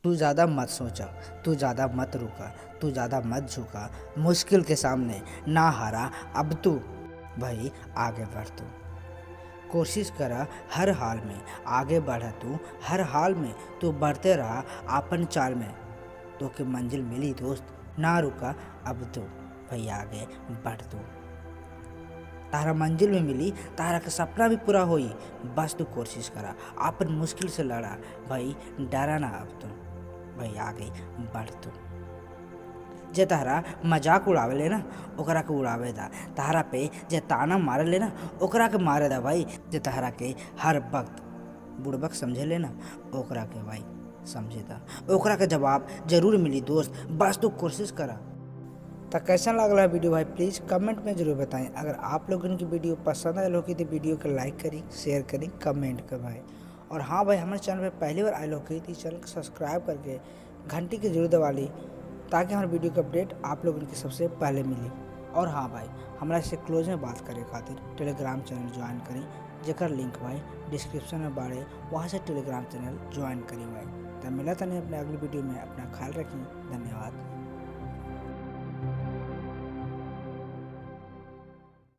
तू ज़्यादा मत सोचा, तू ज़्यादा मत रुका, तू ज़्यादा मत झुका, मुश्किल के सामने ना हारा अब तू। भाई आगे बढ़ तू, कोशिश करा हर हाल में, आगे बढ़ा तू हर हाल में, तू बढ़ते रहा अपन चाल में। तो के मंजिल मिली दोस्त, ना रुका अब तू। भाई आगे बढ़ तू, तारा मंजिल में मिली, तारा का सपना भी पूरा होई। बस तू कोशिश करा, अपन मुश्किल से लड़ा। भाई डरा ना अब तू, भाई आगे बढ़ तू। जे तहरा मजाक उड़ावे ले ना, ओकरा के उड़ावे दा। तहरा पे जे ताना मारे ले ना, ओकरा के मारे दा भाई। जे तहरा के हर वक्त बुड़बक समझे ले ना, ओकरा के भाई समझे दा। ओकरा के जवाब जरूर मिली दोस्त, बस तू कोशिश करा। तो कैसा लगला वीडियो भाई, प्लीज़ कमेंट में ज़रूर बताएं। अगर आप लोगों की वीडियो पसंद आए होगी तो वीडियो को लाइक करें, शेयर करें, कमेंट करें भाई। और हाँ भाई, हमारे चैनल पर पहली बार आए लोग तो चैनल को सब्सक्राइब करके घंटी की जरूर दबा ली, ताकि हमारे वीडियो का अपडेट आप लोगों की सबसे पहले मिली। और हाँ भाई, हमारा इससे क्लोज में बात करे खातिर टेलीग्राम चैनल ज्वाइन करें, जेकर लिंक भाई डिस्क्रिप्शन में बाड़े, वहाँ से टेलीग्राम चैनल ज्वाइन करें भाई। तब मिला था नहीं अपने अगली वीडियो में, अपना ख्याल रखें, धन्यवाद।